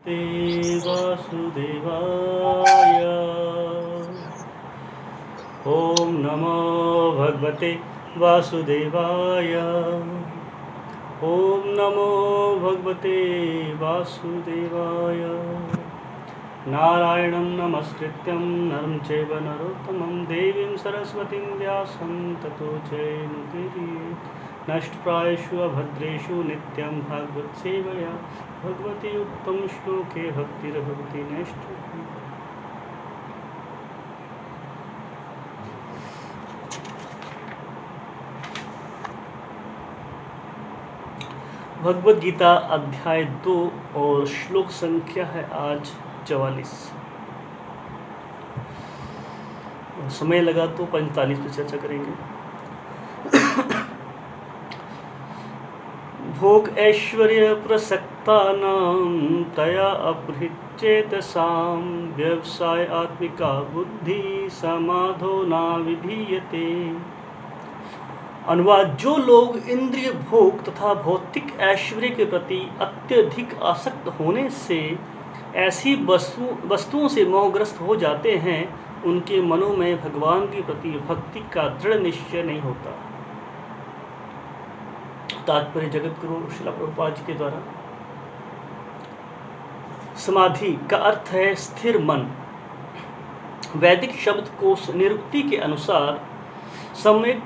ते वासुदेवाय। ओम नमो भगवते वासुदेवाय। ओम नमो भगवते वासुदेवाय। नारायणं नमस्कृत्यं नरं चैव नरोत्तमं देवीं सरस्वतीं व्यासं ततो जयमुदीरयेत्। नष्टप्रायेषु अभद्रेषु नित्यं भागवतसेवया भगवती उत्तमश्लोके भक्तिर्भवति नैष्ठिकीम्। भगवद गीता अध्याय 2 और श्लोक संख्या है आज 44। समय लगा तो 45 पे चर्चा करेंगे। भोग ऐश्वर्य प्रसक्तानां तया अपहृच्चेतसां व्यवसाय आत्मिका बुद्धि समाधो न विधीयते। अनुवाद: जो लोग इंद्रिय भोग तथा भौतिक ऐश्वर्य के प्रति अत्यधिक आसक्त होने से ऐसी वस्तुओं से मोहग्रस्त हो जाते हैं, उनके मनों में भगवान के प्रति भक्ति का दृढ़ निश्चय नहीं होता। तात्पर्य जगत गुरु श्रील प्रभुपाद जी के द्वारा। समाधि का अर्थ है स्थिर मन। वैदिक शब्द कोश निरुक्ति के अनुसार सम्यक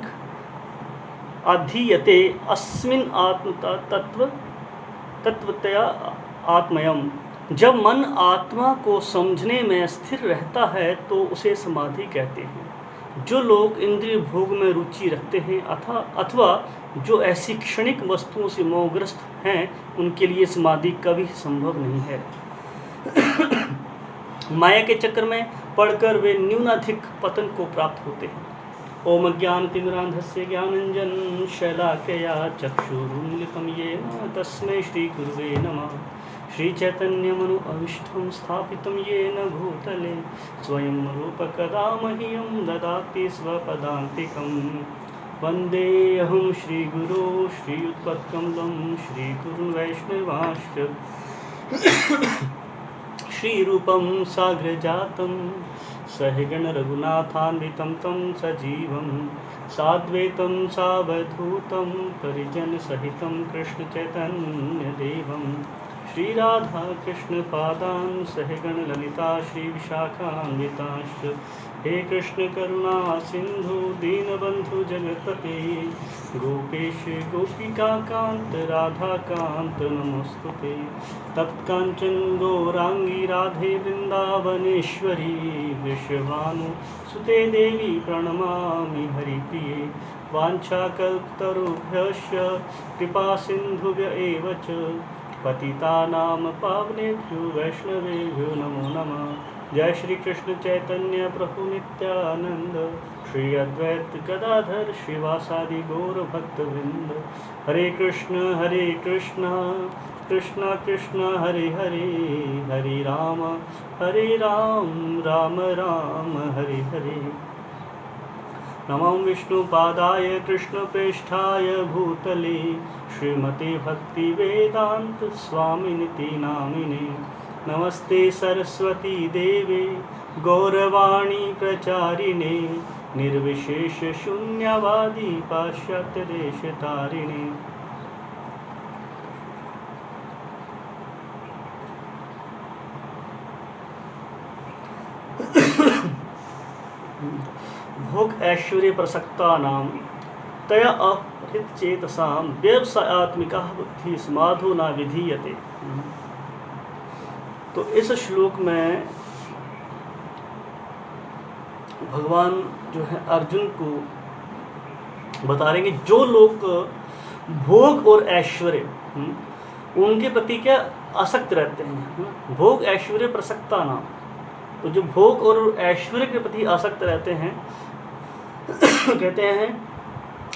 अधीयते अस्मिन् आत्मता तत्वतया आत्मयम्। जब मन आत्मा को समझने में स्थिर रहता है तो उसे समाधि कहते हैं। जो लोग इंद्रिय भोग में रुचि रखते हैं अथवा जो ऐसी क्षणिक वस्तुओं से मोहग्रस्त हैं, उनके लिए समाधि कभी संभव नहीं है। माया के चक्कर में पड़कर वे न्यूनाधिक पतन को प्राप्त होते हैं। ओम अज्ञानतिमिरान्धस्य ज्ञानाञ्जनं शलाकया चक्षुरुन्मिलितं येन तस्मै श्रीगुरुवे नमः। श्रीचैतन्यमनु अविष्ठं स्थापितं येन भूतले स्वयं रूपकदा मह्यं ददाति स्वपदान्तिकं। वन्देऽहं श्रीगुरो श्रीयुत्पत्कमलं श्रीगुरुन् वैष्णवांश्च श्रीरूपं साग्रजातं सहगण रघुनाथान्वितं तं सजीवं साद्वैतं सावधूतं परिजनसहितं कृष्णचैतन्यदेवं श्रीराधा कृष्णपादान् सहगण ललिता श्रीविशाखान्वितांश्च। हे कृष्ण करुणा सिंधु दीनबंधु जगत्पते गोपेश गोपिकाकांत राधाकांत नमोस्तुते। तप्तकांचन गौरांगी राधे वृंदावनेश्वरी वृषभानुसुते देवी प्रणमामि हरिप्रिये। वाञ्छाकल्पतरुभ्यश्च कृपा सिन्धुभ्य एव च पतितानां पावनेभ्यो वैष्णवेभ्यो नमो नमः। जय श्री कृष्ण चैतन्य प्रभु नित्यानंद श्री अद्वैत गदाधर श्रीवासादि गौर भक्तवृंद। हरे कृष्ण कृष्ण कृष्ण हरे हरे, हरे राम राम राम हरे हरे। नमो विष्णुपादाय कृष्णप्रेष्ठाय भूतले श्रीमते भक्तिवेदांत स्वामिनिति नामिने। नमस्ते सरस्वती देवे गौरवाणी प्रचारिणे निर्विशेष शून्यवादी पाश्चात्य देशतारिणे। भोग ऐश्वर्य प्रसक्तानां तया अपहृतचेतसां व्यवसायात्मिका बुद्धि समाधो न विधीयते। तो इस श्लोक में भगवान जो है अर्जुन को बता रहे हैं कि जो लोग भोग और ऐश्वर्य उनके प्रति क्या आसक्त रहते हैं। भोग ऐश्वर्य प्रसक्ता नाम, तो जो भोग और ऐश्वर्य के प्रति आसक्त रहते हैं कहते हैं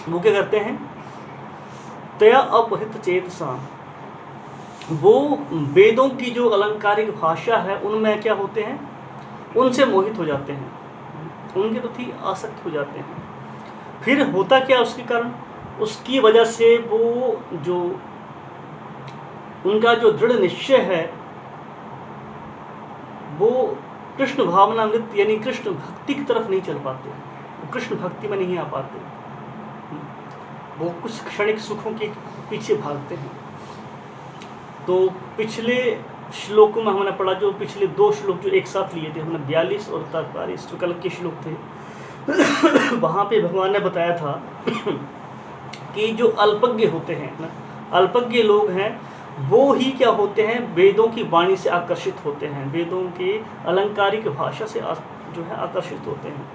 वो क्या करते हैं, तया अपहृत चेतसा, वो वेदों की जो अलंकारिक भाषा है उनमें क्या होते हैं, उनसे मोहित हो जाते हैं, उनके प्रति आसक्त हो जाते हैं। फिर होता क्या उसके कारण, उसकी वजह से वो जो उनका जो दृढ़ निश्चय है वो कृष्ण भावनामृत यानी कृष्ण भक्ति की तरफ नहीं चल पाते, वो कृष्ण भक्ति में नहीं आ पाते, वो कुछ क्षणिक सुखों के पीछे भागते हैं। तो पिछले श्लोकों में हमने पढ़ा, जो पिछले 2 श्लोक जो एक साथ लिए थे हमने, 42 और 43 जो कल के श्लोक थे, वहाँ पे भगवान ने बताया था कि जो अल्पज्ञ होते हैं ना, अल्पज्ञ लोग हैं, वो ही क्या होते हैं, वेदों की वाणी से आकर्षित होते हैं, वेदों के अलंकारिक भाषा से जो है आकर्षित होते हैं।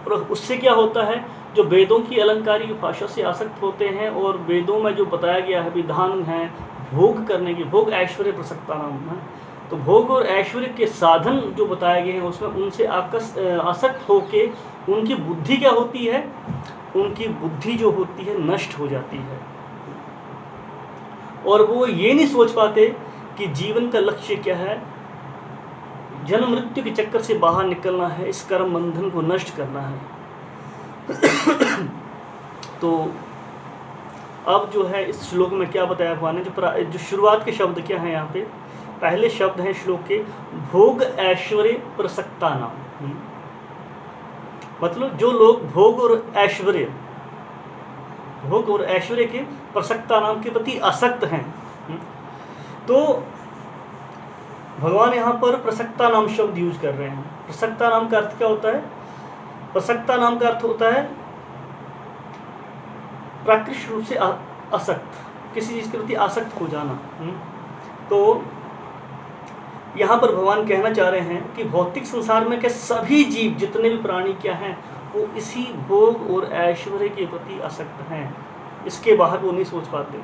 और उससे क्या होता है, जो वेदों की अलंकारिक भाषा से आसक्त होते हैं और वेदों में जो बताया गया है विधान है भोग करने की, भोग ऐश्वर्य प्रसक्ता नाम है, तो भोग और ऐश्वर्य के साधन जो बताए गए हैं उसमें उनसे आसक्त होके उनकी बुद्धि क्या होती है, उनकी बुद्धि जो होती है नष्ट हो जाती है, और वो ये नहीं सोच पाते कि जीवन का लक्ष्य क्या है, जन्म मृत्यु के चक्कर से बाहर निकलना है, इस कर्म बंधन को नष्ट करना है। तो अब जो है इस श्लोक में क्या बताया भगवान ने, जो शुरुआत के शब्द क्या हैं यहाँ पे, पहले शब्द हैं श्लोक के भोग ऐश्वर्य प्रसक्ता नाम, मतलब जो लोग भोग और ऐश्वर्य के प्रसक्ता नाम के प्रति आसक्त हैं। तो भगवान यहाँ पर प्रसक्ता नाम शब्द यूज कर रहे हैं। प्रसक्ता नाम का अर्थ क्या होता है, प्रसक्ता नाम का अर्थ होता है प्राकृतिक रूप से आसक्त, किसी चीज के प्रति आसक्त हो जाना। तो यहाँ पर भगवान कहना चाह रहे हैं कि भौतिक संसार में के सभी जीव जितने भी प्राणी क्या हैं, वो इसी भोग और ऐश्वर्य के प्रति आसक्त हैं, इसके बाहर वो नहीं सोच पाते,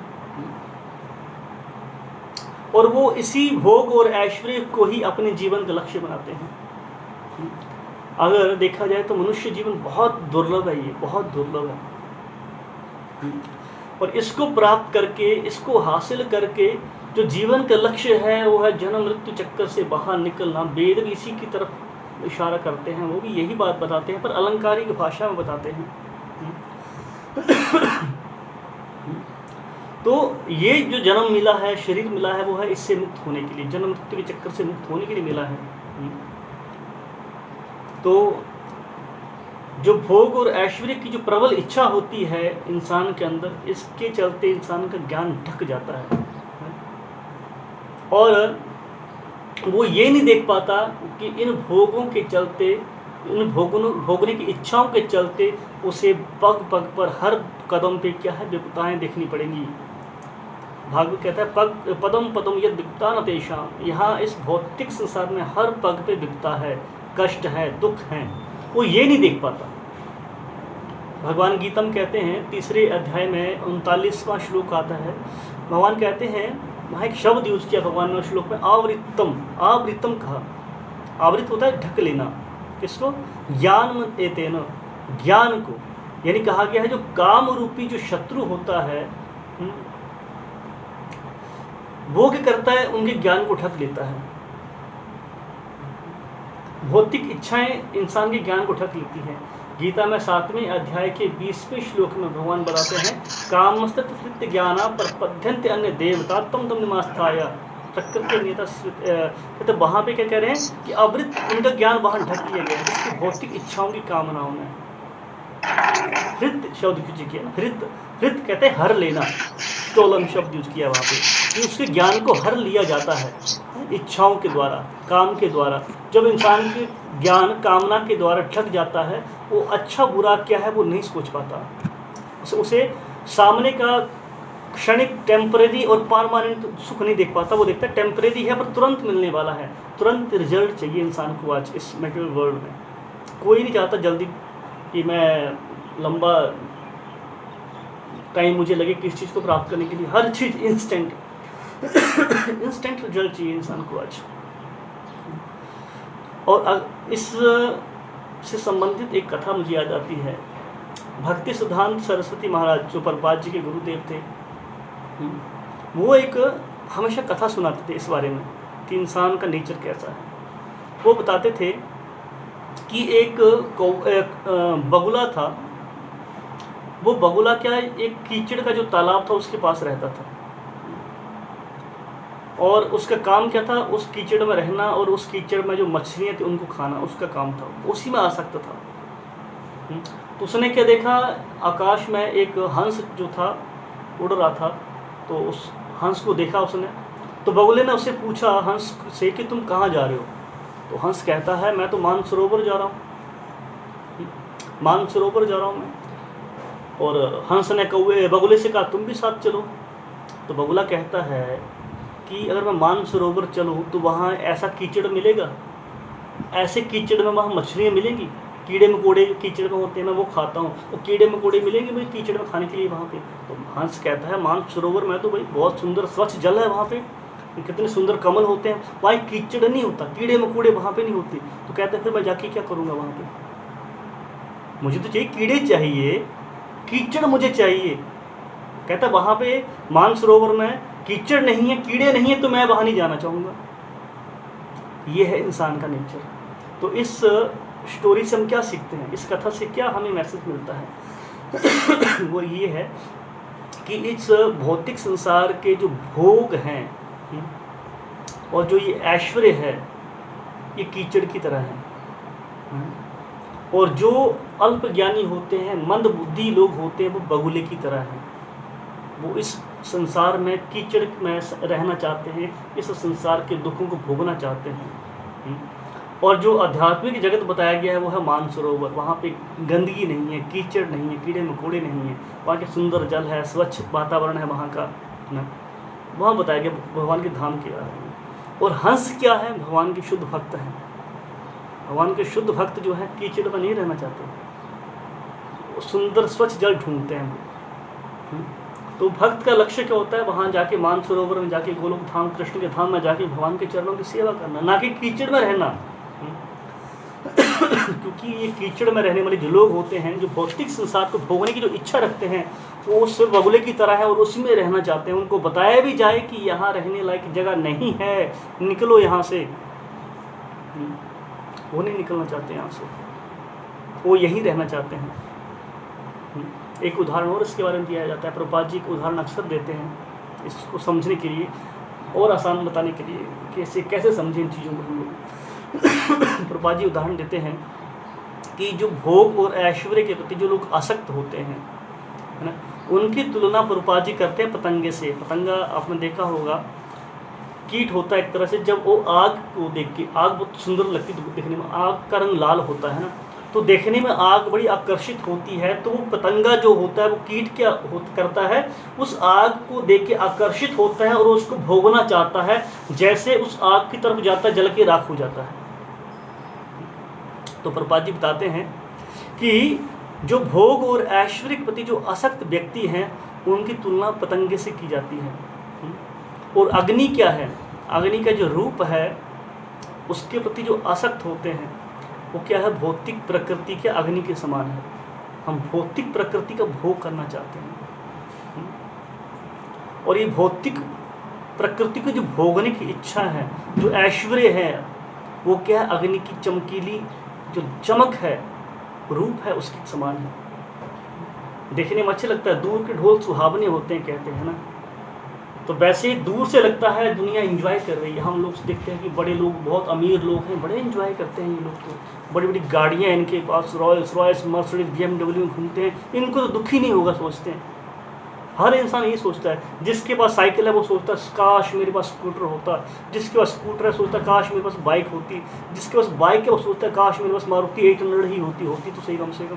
और वो इसी भोग और ऐश्वर्य को ही अपने जीवन का लक्ष्य बनाते हैं। अगर देखा जाए तो मनुष्य जीवन बहुत दुर्लभ है, ये बहुत दुर्लभ है, और इसको प्राप्त करके, इसको हासिल करके जो जीवन का लक्ष्य है वो है जन्म मृत्यु चक्कर से बाहर निकलना। वेद भी इसी की तरफ इशारा करते हैं, वो भी यही बात बताते हैं, पर अलंकारिक भाषा में बताते हैं। तो ये जो जन्म मिला है, शरीर मिला है, वो है इससे मुक्त होने के लिए, जन्म मृत्यु के चक्कर से मुक्त होने के लिए मिला है। तो जो भोग और ऐश्वर्य की जो प्रबल इच्छा होती है इंसान के अंदर, इसके चलते इंसान का ज्ञान ढक जाता है, और वो ये नहीं देख पाता कि इन भोगों के चलते, इन भोगने की इच्छाओं के चलते उसे पग पग पर हर कदम पे क्या है, विपदाएं देखनी पड़ेंगी। भागवत कहता है पदम पदम यद विपदा न तेषाम, यहाँ इस भौतिक संसार में हर पग पे विपदा है, कष्ट है, दुख है, वो ये नहीं देख पाता। भगवान गीता में कहते हैं 3 अध्याय में 39वां श्लोक आता है, भगवान कहते हैं, वहाँ एक शब्द यूज किया भगवान ने श्लोक में, आवृतम कहा। आवृत होता है ढक लेना, किसको, ज्ञान एतेन, ज्ञान को, यानी कहा गया है जो काम रूपी जो शत्रु होता है वो क्या करता है, उनके ज्ञान को ढक लेता है। भौतिक इच्छाएं इंसान के ज्ञान को ढक लेती हैं। गीता में 7वें अध्याय के 20वें श्लोक में भगवान बताते हैं, कामस्तत्कृत्य ज्ञाना प्रपद्यन्ते अन्य देवता तम निमास्थाय प्रकृति नेता। तो वहाँ पे क्या कह रहे हैं कि अवृत उनका ज्ञान वहाँ ढक लिया गया है इसकी भौतिक इच्छाओं की कामनाओं में। हृत शब्द यूज किया, हृत कहते हैं हर लेना, स्टोलन शब्द यूज किया वहाँ पे, उसके ज्ञान को हर लिया जाता है इच्छाओं के द्वारा, काम के द्वारा। जब इंसान के ज्ञान कामना के द्वारा ढक जाता है, वो अच्छा बुरा क्या है वो नहीं सोच पाता, उसे सामने का क्षणिक टेम्परेरी और परमानेंट सुख नहीं देख पाता। वो देखता है टेम्परेरी है पर तुरंत मिलने वाला है, तुरंत रिजल्ट चाहिए इंसान को। आज इस मेटेरियल वर्ल्ड में कोई नहीं चाहता जल्दी कि मैं लंबा टाइम मुझे लगे किस चीज़ को प्राप्त करने के लिए, हर चीज़ इंस्टेंट रिजल्ट चाहिए इंसान को आज। और इस से संबंधित एक कथा मुझे याद आती है। भक्ति सिद्धांत सरस्वती महाराज जो प्रभुपाद जी के गुरुदेव थे, वो एक हमेशा कथा सुनाते थे इस बारे में कि इंसान का नेचर कैसा है। वो बताते थे कि एक बगुला था। वो बगुला क्या, एक कीचड़ का जो तालाब था उसके पास रहता था। और उसका काम क्या था, उस कीचड़ में रहना और उस कीचड़ में जो मछलियाँ थी उनको खाना, उसका काम था, उसी में आसक्त था। तो उसने क्या देखा, आकाश में एक हंस जो था उड़ रहा था, तो उस हंस को देखा उसने। तो बगुले ने उससे पूछा हंस से कि तुम कहाँ जा रहे हो। तो हंस कहता है मैं तो मानसरोवर जा रहा हूँ, मानसरोवर जा रहा हूँ मैं। और हंस ने कौवे बगुले से कहा तुम भी साथ चलो। तो बगुला कहता है कि अगर मैं मानसरोवर चलूँ तो वहाँ ऐसा कीचड़ मिलेगा, ऐसे कीचड़ में वहाँ मछलियाँ मिलेंगी, कीड़े मकोड़े कीचड़ में होते हैं, मैं वो खाता हूँ, तो कीड़े मकोड़े मिलेंगे मुझे कीचड़ में खाने के लिए वहाँ पे। तो हंस कहता है मानसरोवर में तो भाई बहुत सुंदर स्वच्छ जल है वहाँ पे, कितने सुंदर कमल होते हैं, वहाँ कीचड़ नहीं होता, कीड़े मकोड़े वहाँ पे नहीं होते। तो कहते हैं फिर मैं जाके क्या करूँगा वहाँ पे, मुझे तो चाहिए कीड़े चाहिए, कीचड़ मुझे चाहिए। कहता वहाँ पे मानसरोवर में कीचड़ नहीं है, कीड़े नहीं है, तो मैं वहाँ नहीं जाना चाहूँगा। ये है इंसान का नेचर। तो इस स्टोरी से हम क्या सीखते हैं, इस कथा से क्या हमें मैसेज मिलता है वो ये है कि इस भौतिक संसार के जो भोग हैं और जो ये ऐश्वर्य है ये कीचड़ की तरह है, और जो अल्प ज्ञानी होते हैं, मंद बुद्धि लोग होते हैं, वो बगुले की तरह हैं। वो इस संसार में कीचड़ में रहना चाहते हैं, इस संसार के दुखों को भोगना चाहते हैं। और जो आध्यात्मिक जगत बताया गया है वो है मानसरोवर, वहाँ पे गंदगी नहीं है, कीचड़ नहीं है, कीड़े मकोड़े नहीं है, वहाँ के सुंदर जल है, स्वच्छ वातावरण है वहाँ का ना, वहाँ बताया गया भगवान के धाम के बारे में। और हंस क्या है, भगवान के शुद्ध भक्त हैं। भगवान के शुद्ध भक्त जो है कीचड़ में नहीं रहना चाहते, वो सुंदर स्वच्छ जल ढूंढते हैं वो। तो भक्त का लक्ष्य क्या होता है, वहाँ जाके मानसरोवर में जाके, गोलोक धाम कृष्ण के धाम में जाके भगवान के चरणों की सेवा करना, ना कि कीचड़ में रहना। क्योंकि ये कीचड़ में रहने वाले जो लोग होते हैं, जो भौतिक संसार को भोगने की जो इच्छा रखते हैं, वो उस बगुले की तरह है और उसी में रहना चाहते हैं। उनको बताया भी जाए कि यहाँ रहने लायक जगह नहीं है, निकलो यहाँ से, वो नहीं निकलना चाहते यहाँ से, वो यहीं रहना चाहते हैं। एक उदाहरण और इसके बारे में दिया जाता है, प्रभुपाद जी एक उदाहरण अक्सर देते हैं इसको समझने के लिए और आसान बताने के लिए कि इसे कैसे समझें इन चीज़ों को हम लोग। प्रभुपाद जी उदाहरण देते हैं कि जो भोग और ऐश्वर्य के प्रति जो लोग आसक्त होते हैं, है ना, उनकी तुलना प्रभुपाद जी करते हैं पतंगे से। पतंगा आपने देखा होगा, कीट होता है एक तरह से, जब वो आग को देख के, आग बहुत सुंदर लगती है देखने में, आग का रंग लाल होता है ना, तो देखने में आग बड़ी आकर्षित होती है। तो वो पतंगा जो होता है वो कीट क्या करता है, उस आग को देख के आकर्षित होता है और उसको भोगना चाहता है, जैसे उस आग की तरफ जाता है जल के राख हो जाता है। तो प्रभुपाद जी बताते हैं कि जो भोग और ऐश्वर्य के प्रति जो आसक्त व्यक्ति हैं उनकी तुलना पतंगे से की जाती है। और अग्नि क्या है, अग्नि का जो रूप है उसके प्रति जो आसक्त होते हैं वो क्या है, भौतिक प्रकृति के अग्नि के समान है। हम भौतिक प्रकृति का भोग करना चाहते हैं, और ये भौतिक प्रकृति को जो भोगने की इच्छा है, जो ऐश्वर्य है, वो क्या है, अग्नि की चमकीली जो चमक है, रूप है, उसके समान है। देखने में अच्छा लगता है, दूर के ढोल सुहावने होते हैं कहते हैं ना, तो वैसे ही दूर से लगता है दुनिया एंजॉय कर रही है। हम लोग देखते हैं कि बड़े लोग, बहुत अमीर लोग हैं, बड़े एंजॉय करते हैं ये लोग, तो बड़ी बड़ी गाड़ियाँ इनके पास, रॉयल्स मर्सिडीज BMW में घूमते हैं, इनको तो दुख ही नहीं होगा सोचते हैं। हर इंसान यही सोचता है, जिसके पास साइकिल है वो सोचता है काश मेरे पास स्कूटर होता, जिसके पास स्कूटर है सोचता है काश मेरे पास बाइक होती, जिसके पास बाइक है वो सोचता है काश मेरे पास मारुति 800 ही होती तो सही कम से कम,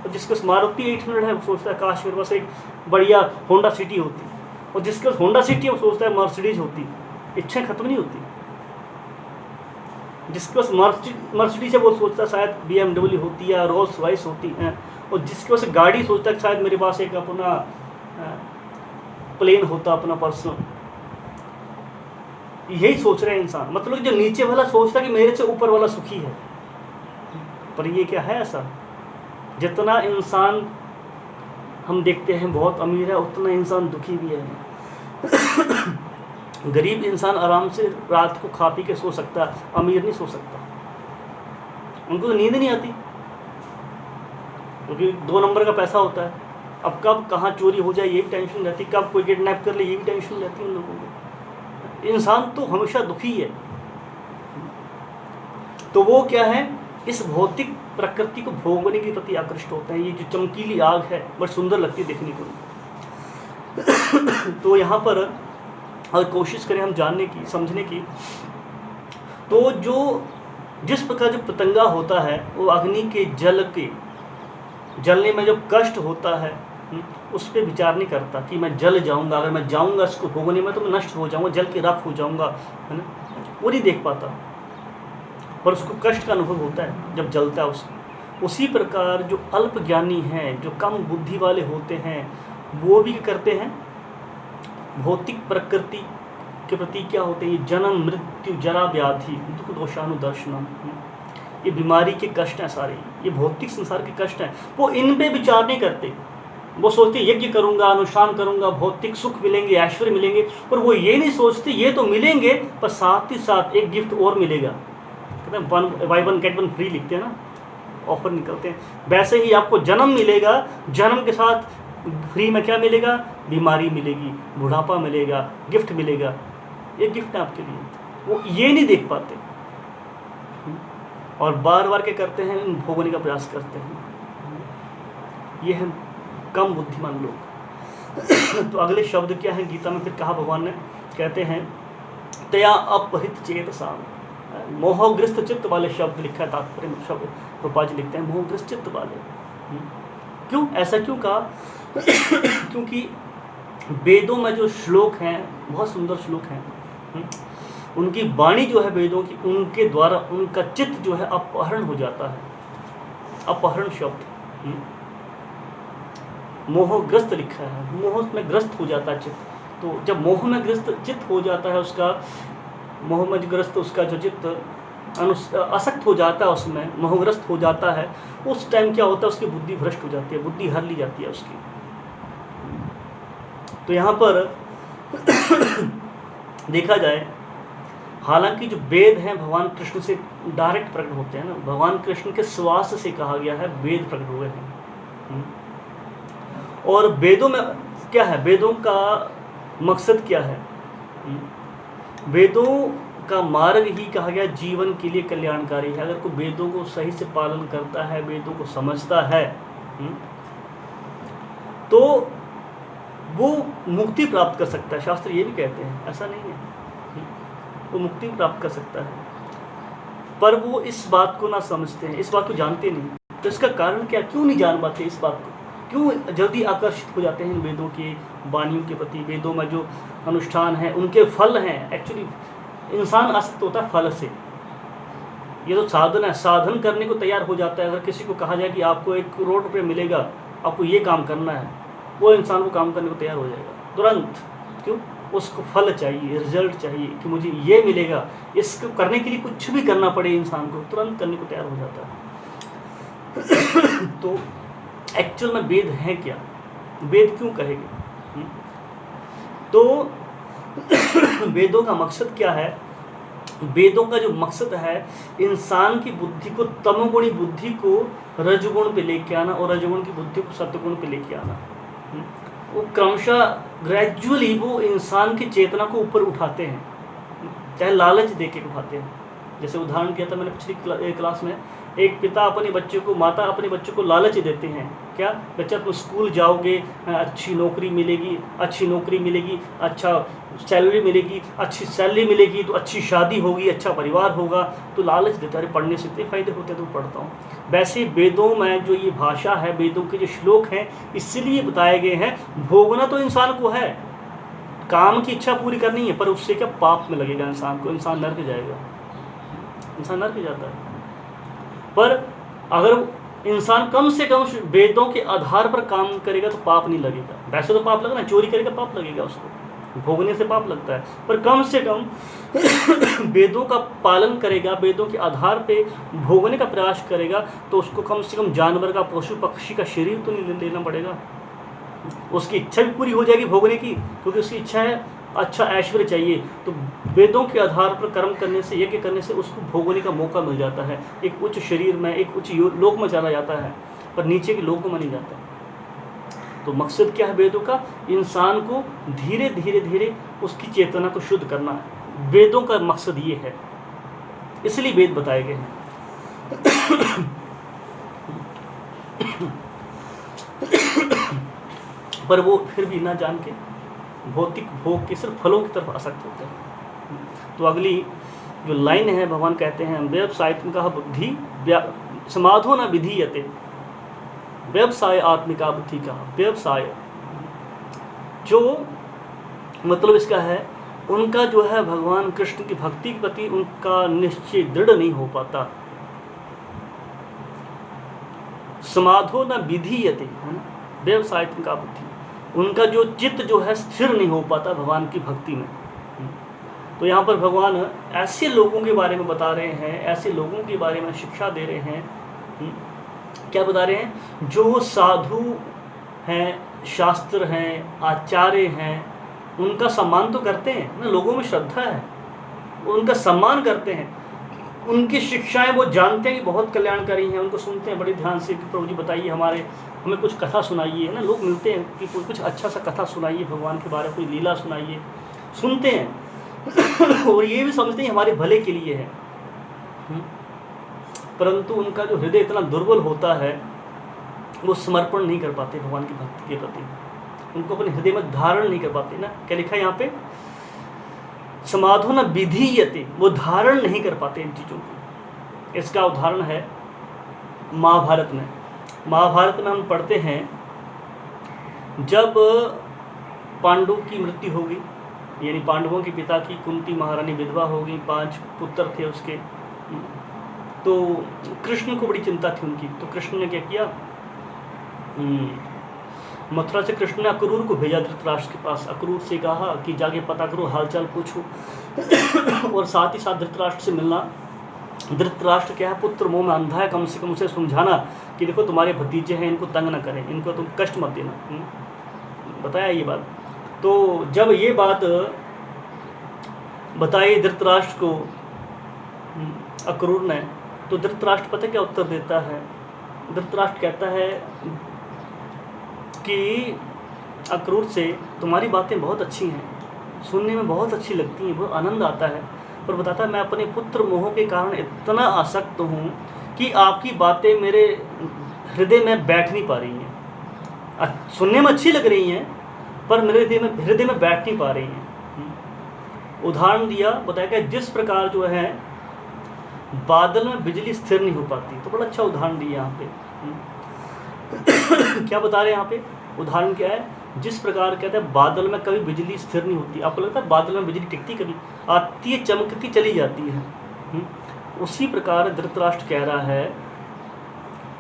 और जिसके पास मारुति 800 है वो सोचता है काश मेरे पास एक बढ़िया होंडा सिटी होती, और जिसके पास होंडा सिटी है वो सोचता है मर्सिडीज होती। इच्छाएं खत्म नहीं होती। जिसके पास मर्सिडीज है वो सोचता है शायद BMW होती या रोल्स रॉयस होती हैं, और जिसके पास गाड़ी सोचता है शायद मेरे पास एक अपना प्लेन होता अपना पर्सनल। यही सोच रहे हैं इंसान, मतलब जो नीचे वाला सोचता है कि मेरे से ऊपर वाला सुखी है, पर ये क्या है ऐसा। जितना इंसान हम देखते हैं बहुत अमीर है, उतना इंसान दुखी भी है। गरीब इंसान आराम से रात को खा पी के सो सकता है, अमीर नहीं सो सकता। उनको तो नींद नहीं आती, क्योंकि 2 नंबर का पैसा होता है। अब कब कहाँ चोरी हो जाए ये भी टेंशन रहती, कब कोई किडनैप कर ले ये भी टेंशन रहती है उन लोगों को। इंसान तो हमेशा दुखी है। तो वो क्या है, इस भौतिक प्रकृति को भोगने के प्रति आकृष्ट होते हैं। ये जो चमकीली आग है बड़ी सुंदर लगती है देखने को। तो यहाँ पर अगर कोशिश करें हम जानने की, समझने की, तो जो जिस प्रकार जो पतंगा होता है वो अग्नि के जलने में जो कष्ट होता है उस पर विचार नहीं करता कि मैं जल जाऊंगा, अगर मैं जाऊंगा इसको भोगने में तो मैं नष्ट हो जाऊंगा, जल के राख हो जाऊंगा, है ना, वो नहीं देख पाता, पर उसको कष्ट का अनुभव होता है जब जलता है उसको। उसी प्रकार जो अल्प ज्ञानी हैं, जो कम बुद्धि वाले होते हैं, वो भी करते हैं भौतिक प्रकृति के प्रति क्या होते हैं, ये जन्म मृत्यु जरा व्याधि दुख दोषानुदर्शनम, ये बीमारी के कष्ट हैं सारे, ये भौतिक संसार के कष्ट हैं। वो इन पे विचार नहीं करते, वो सोचते यज्ञ करूंगा, अनुष्ठान करूंगा, भौतिक सुख मिलेंगे, ऐश्वर्य मिलेंगे, पर वो ये नहीं सोचते ये तो मिलेंगे पर साथ ही साथ एक गिफ्ट और मिलेगा। कहते हैं by one get one free, लिखते हैं ना, ऑफर निकलते हैं। वैसे ही आपको जन्म मिलेगा, जन्म के साथ फ्री में क्या मिलेगा, बीमारी मिलेगी, बुढ़ापा मिलेगा, गिफ्ट मिलेगा, ये गिफ्ट है आपके लिए। वो ये नहीं देख पाते और बार बार क्या करते हैं, इन भोगने का प्रयास करते हैं। ये है कम बुद्धिमान लोग। तो अगले शब्द क्या है गीता में, फिर कहा भगवान ने, कहते हैं तया अपहृत चेतसा, मोहग्रस्त चित्त वाले शब्द लिखा है, तात्पर्य शब्द रूपा जी लिखते हैं मोहग्रस्त चित्त वाले। क्यों ऐसा क्यों कहा? क्योंकि वेदों में जो श्लोक हैं बहुत सुंदर श्लोक हैं, उनकी वाणी जो है वेदों की, उनके द्वारा उनका चित्त जो है अपहरण हो जाता है। अपहरण शब्द मोहग्रस्त लिखा है, मोह में ग्रस्त हो जाता है चित्त। तो जब मोह में ग्रस्त चित्त हो जाता है, उसका मोह में ग्रस्त उसका जो चित्त आसक्त हो जाता है, उसमें मोहग्रस्त हो जाता है, उस टाइम क्या होता है, उसकी बुद्धि भ्रष्ट हो जाती है, बुद्धि हर ली जाती है उसकी। तो यहाँ पर देखा जाए, हालांकि जो वेद हैं भगवान कृष्ण से डायरेक्ट प्रकट होते हैं ना, भगवान कृष्ण के श्वास से कहा गया है वेद प्रकट हुए हैं। और वेदों में क्या है, वेदों का मकसद क्या है, वेदों का मार्ग ही कहा गया जीवन के लिए कल्याणकारी है। अगर कोई वेदों को सही से पालन करता है, वेदों को समझता है, तो वो मुक्ति प्राप्त कर सकता है। शास्त्र ये भी कहते हैं, ऐसा नहीं है, वो मुक्ति प्राप्त कर सकता है, पर वो इस बात को ना समझते हैं, इस बात को जानते नहीं। तो इसका कारण क्या, क्यों नहीं जान पाते इस बात को, क्यों जल्दी आकर्षित हो जाते हैं वेदों की वाणियों के प्रति। वेदों में जो अनुष्ठान है उनके फल हैं, एक्चुअली इंसान आसक्त होता है फल से। ये तो साधन है, साधन करने को तैयार हो जाता है। अगर किसी को कहा जाए कि आपको 1 करोड़ रुपये मिलेगा, आपको ये काम करना है, वो इंसान को काम करने को तैयार हो जाएगा तुरंत। क्यों? उसको फल चाहिए, रिजल्ट चाहिए कि मुझे ये मिलेगा। इसको करने के लिए कुछ भी करना पड़े इंसान को, तुरंत करने को तैयार हो जाता है। तो एक्चुअल में वेद है क्या, वेद क्यों कहेंगे? तो वेदों का मकसद क्या है? वेदों का जो मकसद है, इंसान की बुद्धि को, तमोगुणी बुद्धि को रजगुण पे लेके आना और रजगुण की बुद्धि को सत्वगुण पे लेके आना। वो क्रमशः ग्रेजुअली वो इंसान की चेतना को ऊपर उठाते हैं, चाहे लालच दे के उठाते हैं। जैसे उदाहरण किया था मैंने पिछली क्लास में, एक पिता अपने बच्चे को, माता अपने बच्चों को लालच देते हैं, क्या बच्चा तुम स्कूल जाओगे, अच्छी नौकरी मिलेगी, अच्छी नौकरी मिलेगी, अच्छा सैलरी मिलेगी, अच्छी सैलरी मिलेगी तो अच्छी शादी होगी, अच्छा परिवार होगा, तो लालच देता है। पढ़ने से इतने फायदे होते हैं तो पढ़ता हूँ। वैसे वेदों में जो ये भाषा है, वेदों के जो श्लोक हैं, इसलिए बताए गए हैं, भोगना तो इंसान को है, काम की इच्छा पूरी करनी है, पर उससे क्या पाप में लगेगा इंसान को, इंसान नरक जाएगा, इंसान नरक जाता है। पर अगर इंसान कम से कम वेदों के आधार पर काम करेगा तो पाप नहीं लगेगा। वैसे तो पाप लगना, चोरी करेगा पाप लगेगा उसको, भोगने से पाप लगता है, पर कम से कम वेदों का पालन करेगा, वेदों के आधार पे भोगने का प्रयास करेगा, तो उसको कम से कम जानवर का, पशु पक्षी का शरीर तो नहीं लेना पड़ेगा। उसकी इच्छा भी पूरी हो जाएगी भोगने की, क्योंकि उसकी इच्छा है अच्छा ऐश्वर्य चाहिए। तो वेदों के आधार पर कर्म करने से, यज्ञ करने से उसको भोगने का मौका मिल जाता है, एक उच्च शरीर में, एक उच्च लोक में चला जाता है, पर नीचे के लोक में नहीं जाता। तो मकसद क्या है वेदों का? इंसान को धीरे धीरे धीरे उसकी चेतना को शुद्ध करना है। वेदों का मकसद ये है, इसलिए वेद बताए गए हैं। पर वो फिर भी ना जान के भौतिक भोग के सिर्फ फलों की तरफ आसक्त होते हैं। तो अगली जो लाइन है, भगवान कहते हैं व्यवसायत्मिका बुद्धि समाधो न विधीयते। व्यवसाय आत्मिका बुद्धि का व्यवसाय, जो मतलब इसका है उनका जो है भगवान कृष्ण की भक्ति के प्रति उनका निश्चय दृढ़ नहीं हो पाता। समाधो न विधीयते, है ना, व्यवसायत्मिका बुद्धि, उनका जो चित्त जो है स्थिर नहीं हो पाता भगवान की भक्ति में। तो यहाँ पर भगवान ऐसे लोगों के बारे में बता रहे हैं, ऐसे लोगों के बारे में शिक्षा दे रहे हैं। क्या बता रहे हैं? जो साधु हैं, शास्त्र हैं, आचार्य हैं, उनका सम्मान तो करते हैं ना, लोगों में श्रद्धा है, उनका सम्मान करते हैं, उनकी शिक्षाएं वो जानते हैं कि बहुत कल्याणकारी हैं, उनको सुनते हैं बड़े ध्यान से कि प्रभु जी बताइए, हमें कुछ कथा सुनाइए, है ना। लोग मिलते हैं कि कुछ अच्छा सा कथा सुनाइए भगवान के बारे में, कोई लीला सुनाइए, सुनते हैं और ये भी समझते हैं हमारे भले के लिए है। परंतु उनका जो हृदय इतना दुर्बल होता है, वो समर्पण नहीं कर पाते भगवान की भक्ति के प्रति, उनको अपने हृदय में धारण नहीं कर पाते ना। क्या लिखा है यहाँ पे? समाधो न विधीयते, वो धारण नहीं कर पाते इन चीज़ों को। इसका उदाहरण है महाभारत में। महाभारत में हम पढ़ते हैं, जब पांडु की मृत्यु होगी, यानी पांडवों के पिता की कुंती महारानी विधवा हो गई, 5 पुत्र थे उसके, तो कृष्ण को बड़ी चिंता थी उनकी। तो कृष्ण ने क्या किया? मथुरा से कृष्ण ने अक्रूर को भेजा धृतराष्ट्र के पास। अक्रूर से कहा कि जाके पता करो, हालचाल पूछो और साथ ही साथ धृतराष्ट्र से मिलना। धृतराष्ट्र क्या है, पुत्र मोह में अंधा है, कम से कम उसे समझाना कि देखो तुम्हारे भतीजे हैं, इनको तंग ना करें, इनको तुम कष्ट मत देना। बताया ये बात। तो जब ये बात बताई धृतराष्ट्र को अक्रूर ने, तो धृतराष्ट्र पता क्या उत्तर देता है? धृतराष्ट्र कहता है कि अक्रूर से, तुम्हारी बातें बहुत अच्छी हैं, सुनने में बहुत अच्छी लगती हैं, बहुत आनंद आता है, पर बताता है मैं अपने पुत्र मोह के कारण इतना आसक्त हूँ कि आपकी बातें मेरे हृदय में बैठ नहीं पा रही हैं। सुनने में अच्छी लग रही हैं पर मेरे हृदय में बैठ नहीं पा रही हैं। उदाहरण दिया, बताया कि जिस प्रकार जो है बादल में बिजली स्थिर नहीं हो पाती, तो बड़ा अच्छा उदाहरण दिया यहाँ पे। क्या बता रहे हैं यहाँ पे? उदाहरण क्या है? जिस प्रकार कहते हैं बादल में कभी बिजली स्थिर नहीं होती। आपको लगता है बादल में बिजली टिकती, कभी आती है, चमकती चली जाती है। उसी प्रकार धृतराष्ट्र कह रहा है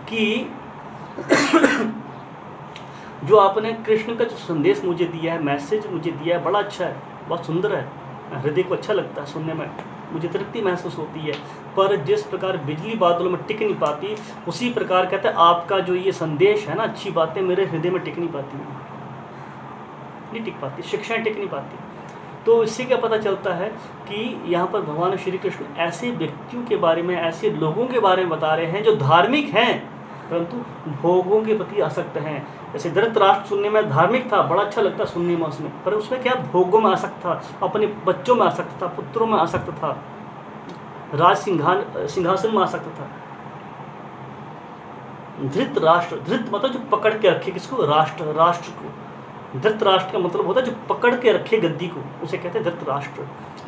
कि जो आपने कृष्ण का जो संदेश मुझे दिया है, मैसेज मुझे दिया है, बड़ा अच्छा है, बहुत सुंदर है, हृदय को अच्छा लगता है सुनने में, मुझे तृप्ति महसूस होती है। पर जिस प्रकार बिजली बादलों में टिक नहीं पाती, उसी प्रकार कहते हैं आपका जो ये संदेश है ना, अच्छी बातें मेरे हृदय में टिक नहीं पाती, नहीं टिक पाती, शिक्षाएं टिक नहीं पाती। तो इससे क्या पता चलता है कि यहाँ पर भगवान श्री कृष्ण ऐसे व्यक्तियों के बारे में, ऐसे लोगों के बारे में बता रहे हैं जो धार्मिक हैं परंतु भोगों के प्रति आसक्त हैं। जैसे धृतराष्ट्र सुनने में धार्मिक था, बड़ा अच्छा लगता सुनने में उसमें, पर उसमें क्या भोगों में आसक्त था, अपने बच्चों में आसक्त था, पुत्रों में आसक्त था, राज सिंहासन में आसक्त था। धृतराष्ट्र, धृत मतलब जो पकड़ के रखे किसको? राष्ट्र, राष्ट्र को। धृतराष्ट्र का मतलब होता है जो पकड़ के रखे गद्दी को, उसे कहते हैं धृतराष्ट्र।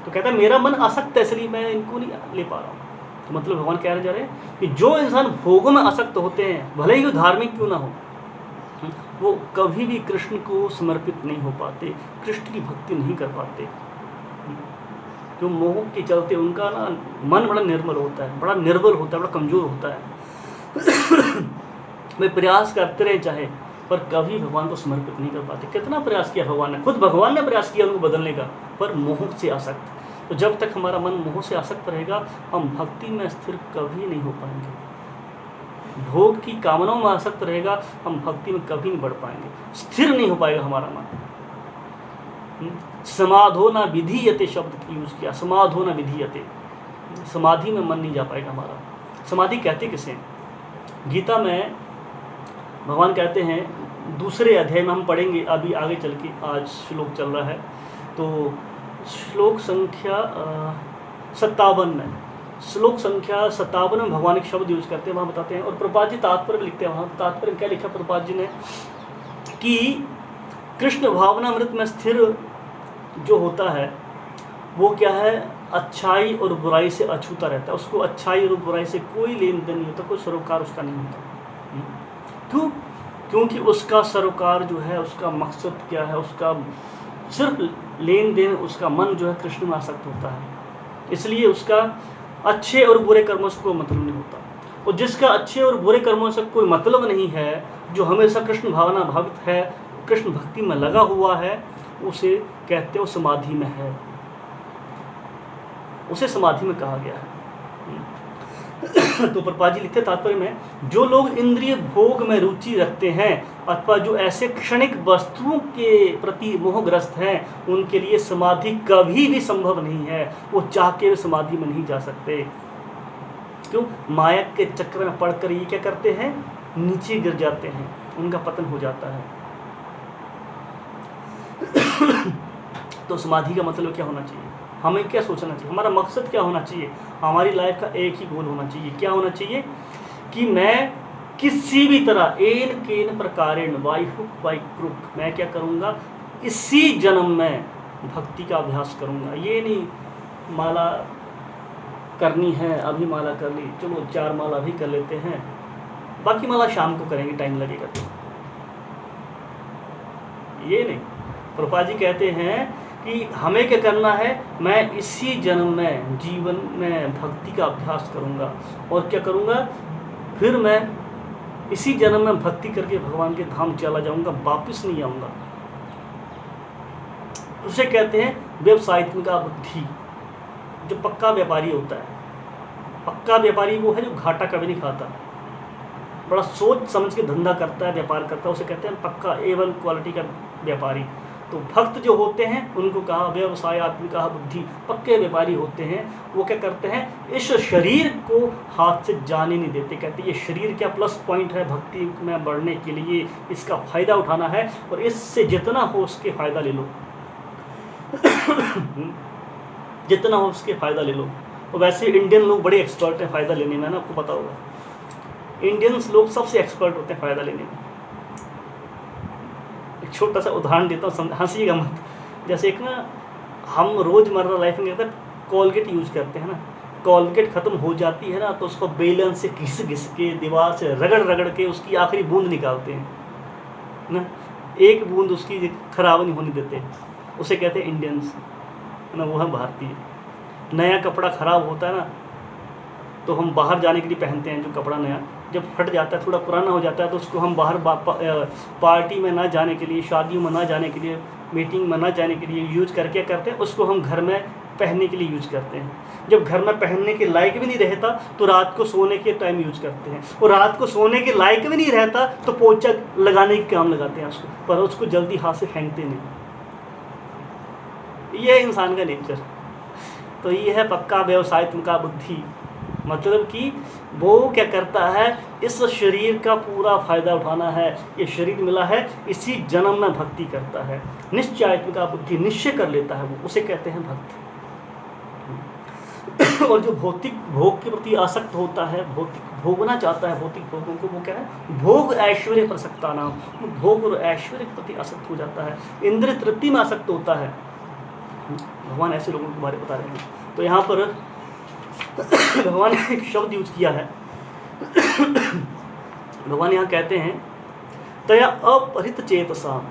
तो कहता है मेरा मन आसक्त है इसलिए मैं इनको नहीं ले पा रहा हूँ। तो मतलब भगवान कह रहे जा रहे हैं कि जो इंसान भोगों में आसक्त होते हैं, भले ही वो धार्मिक क्यों ना हो, वो कभी भी कृष्ण को समर्पित नहीं हो पाते, कृष्ण की भक्ति नहीं कर पाते। जो मोह के चलते उनका ना मन बड़ा निर्मल होता है, बड़ा निर्बल होता है, बड़ा कमज़ोर होता है। वे प्रयास करते रहे चाहे, पर कभी भगवान को समर्पित नहीं कर पाते। कितना प्रयास किया भगवान ने, खुद भगवान ने प्रयास किया उनको बदलने का, पर मोह से आसक्त। तो जब तक हमारा मन मोह से आसक्त रहेगा, हम भक्ति में स्थिर कभी नहीं हो पाएंगे। भोग की कामनाओं में आसक्त रहेगा, हम भक्ति में कभी नहीं बढ़ पाएंगे, स्थिर नहीं हो पाएगा हमारा मन। समाधो न विधीयते शब्द यूज किया, समाधो न विधीयते, समाधि में मन नहीं जा पाएगा हमारा। समाधि कहते किसे? गीता में भगवान कहते हैं, दूसरे अध्याय में हम पढ़ेंगे अभी आगे चल के, आज श्लोक चल रहा है, तो श्लोक संख्या 57 में, श्लोक संख्या 57 में भगवान एक शब्द यूज करते हैं, वहाँ बताते हैं। और प्रभुपाद जी तात्पर्य लिखते हैं, वहाँ तात्पर्य क्या लिखा प्रभुपाद जी ने कि कृष्ण भावनामृत में स्थिर जो होता है वो क्या है, अच्छाई और बुराई से अछूता रहता है। उसको अच्छाई और बुराई से कोई लेन देन नहीं होता, कोई सरोकार उसका नहीं होता। क्यों? क्योंकि उसका सरोकार जो है, उसका मकसद क्या है, उसका सिर्फ लेन देन, उसका मन जो है कृष्ण में आसक्त होता है, इसलिए उसका अच्छे और बुरे कर्मों से कोई मतलब नहीं होता। और जिसका अच्छे और बुरे कर्मों से कोई मतलब नहीं है, जो हमेशा कृष्ण भावना भावित है, कृष्ण भक्ति में लगा हुआ है, उसे कहते हो समाधि में है, उसे समाधि में कहा गया है। तो प्रभुपाद जी लिखते तात्पर्य में, जो लोग इंद्रिय भोग में रुचि रखते हैं अथवा जो ऐसे क्षणिक वस्तुओं के प्रति मोहग्रस्त हैं, उनके लिए समाधि कभी भी संभव नहीं है। वो चाह के समाधि में नहीं जा सकते। क्यों? माया के चक्र में पड़कर ये क्या करते हैं, नीचे गिर जाते हैं, उनका पतन हो जाता है। तो समाधि का मतलब क्या होना चाहिए, हमें क्या सोचना चाहिए, हमारा मकसद क्या होना चाहिए? हमारी लाइफ का एक ही गोल होना चाहिए। क्या होना चाहिए कि मैं किसी भी तरह एन केन प्रकारेण वाई हुक वाई क्रुक, मैं क्या करूँगा, इसी जन्म में भक्ति का अभ्यास करूँगा। ये नहीं माला करनी है, अभी माला कर ली, चलो 4 माला भी कर लेते हैं, बाकी माला शाम को करेंगे, टाइम लगेगा तो, ये नहीं। प्रभुपाद जी कहते हैं कि हमें क्या करना है, मैं इसी जन्म में जीवन में भक्ति का अभ्यास करूंगा। और क्या करूंगा, फिर मैं इसी जन्म में भक्ति करके भगवान के धाम चला जाऊंगा, वापस नहीं आऊंगा। उसे कहते हैं व्यवसायित्मिका बुद्धि। जो पक्का व्यापारी होता है, पक्का व्यापारी वो है जो घाटा कभी नहीं खाता, बड़ा सोच समझ के धंधा करता है, व्यापार करता है, उसे कहते हैं पक्का A1 क्वालिटी का व्यापारी। तो भक्त जो होते हैं उनको कहा व्यवसाय आत्मिका बुद्धि, पक्के व्यापारी होते हैं। वो क्या करते हैं, इस शरीर को हाथ से जाने नहीं देते। कहते हैं ये शरीर क्या प्लस पॉइंट है भक्ति में बढ़ने के लिए, इसका फ़ायदा उठाना है और इससे जितना हो उसके फ़ायदा ले लो जितना हो उसके फ़ायदा ले लो। और वैसे इंडियन लोग बड़े एक्सपर्ट हैं फ़ायदा लेने में ना, आपको पता होगा इंडियंस लोग सबसे एक्सपर्ट होते हैं फ़ायदा लेने में। एक छोटा सा उदाहरण देता हूँ, हंसीएगा मत। जैसे एक ना हम रोज़मर्रा लाइफ में कोलगेट यूज करते हैं ना, कोलगेट ख़त्म हो जाती है ना तो उसको बेलन से घिस घिस के, दीवार से रगड़ रगड़ के उसकी आखिरी बूंद निकालते हैं ना, एक बूंद उसकी खराब नहीं होने देते। उसे कहते हैं इंडियंस ना, वो है भारतीय। नया कपड़ा ख़राब होता है ना तो हम बाहर जाने के लिए पहनते हैं जो कपड़ा नया, जब फट जाता है, थोड़ा पुराना हो जाता है, तो उसको हम बाहर पार्टी में ना जाने के लिए, शादियों में ना जाने के लिए, मीटिंग में ना जाने के लिए यूज करके करते हैं, उसको हम घर में पहनने के लिए यूज करते हैं। जब घर में पहनने के लायक भी नहीं रहता तो रात को सोने के टाइम यूज करते हैं, और रात को सोने के लायक भी नहीं रहता तो पोछा लगाने के काम लगाते हैं उसको, पर उसको जल्दी हाथ से फेंकते नहीं। ये इंसान का नेचर। तो ये है पक्का व्यवसायित्मिका बुद्धि। मतलब कि वो क्या करता है, इस शरीर का पूरा फायदा उठाना है, ये शरीर मिला है, इसी जन्म में भक्ति करता है। निश्चयात्मिका बुद्धि, निश्चय कर लेता है वो, उसे कहते हैं भक्त। और जो भौतिक भोग के प्रति आसक्त होता है, भौतिक भोगना चाहता है, भौतिक भोगों को वो क्या है, भोग ऐश्वर्य प्रसक्ता नाम, भोग और ऐश्वर्य के प्रति आसक्त हो जाता है, इंद्रिय तृप्ति में आसक्त होता है। भगवान ऐसे लोगों के बारे में बता रहे हैं। तो यहाँ पर भगवान ने एक शब्द यूज किया है। भगवान यहाँ कहते हैं तया अपहृत चेतसाम,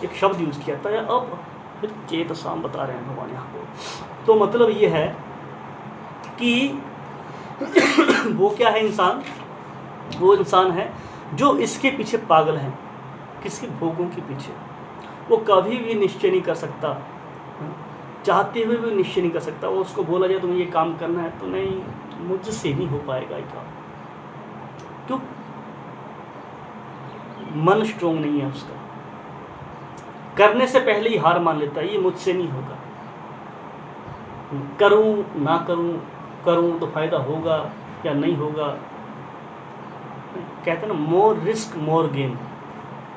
एक शब्द यूज किया, तया अपहृत चेतसाम बता रहे हैं भगवान यहाँ पे। तो मतलब ये है कि वो क्या है, इंसान, वो इंसान है जो इसके पीछे पागल है, किसके भोगों के पीछे। वो कभी भी निश्चय नहीं कर सकता, चाहते हुए भी निश्चय नहीं कर सकता। वो उसको बोला जाए तुम्हें ये काम करना है तो नहीं, मुझसे नहीं हो पाएगा ये काम। क्यों? मन स्ट्रोंग नहीं है उसका, करने से पहले ही हार मान लेता है, ये मुझसे नहीं होगा, करूं ना करूं, करूं तो फायदा होगा या नहीं होगा। कहते हैं ना मोर रिस्क मोर गेन,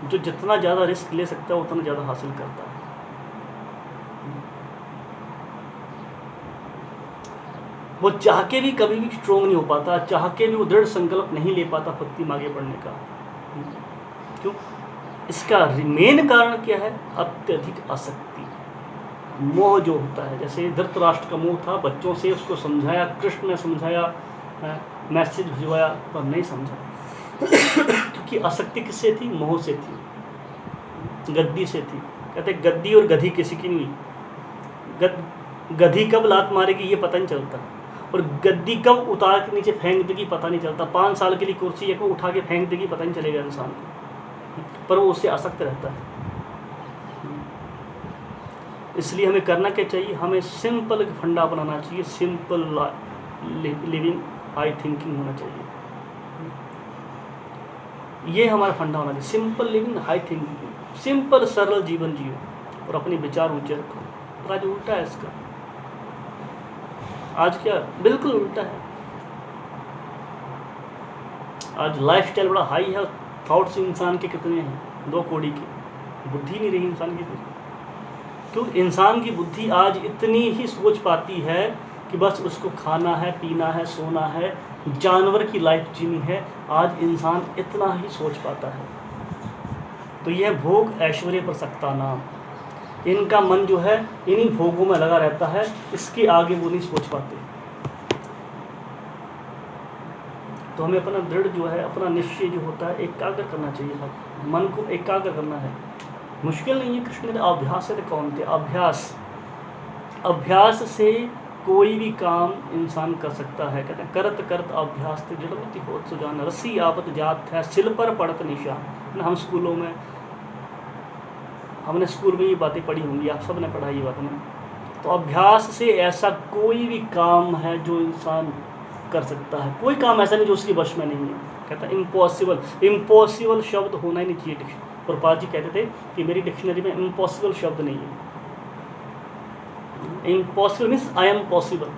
जो जितना ज़्यादा रिस्क ले सकता है उतना ज़्यादा हासिल करता है। वो चाह के भी कभी भी स्ट्रोंग नहीं हो पाता, चाह के भी वो दृढ़ संकल्प नहीं ले पाता भक्ति में आगे बढ़ने का। क्यों? इसका मेन कारण क्या है? अत्यधिक आसक्ति, मोह जो होता है। जैसे धृतराष्ट्र का मोह था, बच्चों से उसको समझाया, कृष्ण ने समझाया, मैसेज भिजवाया, पर नहीं समझा। क्योंकि आसक्ति किससे थी? मोह से थी, गद्दी से थी। कहते गद्दी और गधी किसी की नहीं हुई। गधी कब लात मारेगी ये पता नहीं चलता, और गद्दी कब उतार के नीचे फेंक देगी पता नहीं चलता। 5 साल के लिए कुर्सी को उठा के फेंक देगी पता नहीं चलेगा इंसान को, पर वो उससे आसक्त रहता है। इसलिए हमें करना क्या चाहिए? हमें सिंपल फंडा अपनाना चाहिए, सिंपल लिविंग, हाई थिंकिंग होना चाहिए। ये हमारा फंडा होना चाहिए, simple living, high thinking. Simple सरल जीवन जियो और अपने विचार ऊंचे रखो। आज उल्टा है इसका, आज क्या बिल्कुल उल्टा है। आज लाइफस्टाइल बड़ा हाई है, थॉट्स इंसान के कितने हैं? 2 कौड़ी की, बुद्धि नहीं रही इंसान की। तो इंसान की बुद्धि आज इतनी ही सोच पाती है कि बस उसको खाना है, पीना है, सोना है, जानवर की लाइफ जीनी है। आज इंसान इतना ही सोच पाता है। तो यह भोग ऐश्वर्य प्रसक्ता नाम, इनका मन जो है इन्हीं भोगों में लगा रहता है, इसके आगे वो नहीं सोच पाते। तो हमें अपना दृढ़ जो है, अपना निश्चय जो होता है एकाग्र करना चाहिए। मन को एकाग्र करना है, मुश्किल नहीं है। कृष्ण ने अभ्यास से कौन थे? अभ्यास से कोई भी काम इंसान कर सकता है। कहते हैं करत करत अभ्यास थे जड़मति होत सुजान, रस्सी आवत जात है सिल पर पड़त निशान। हम स्कूलों में, हमने स्कूल में ये बातें पढ़ी होंगी, आप सब ने पढ़ा ये बात में। तो अभ्यास से ऐसा कोई भी काम है जो इंसान कर सकता है, कोई काम ऐसा नहीं जो उसकी वश में नहीं है। कहता है इम्पॉसिबल, इम्पॉसिबल शब्द होना ही नहीं चाहिए। प्रभुपाद जी कहते थे कि मेरी डिक्शनरी में इम्पॉसिबल शब्द नहीं है। Impossible means I am possible,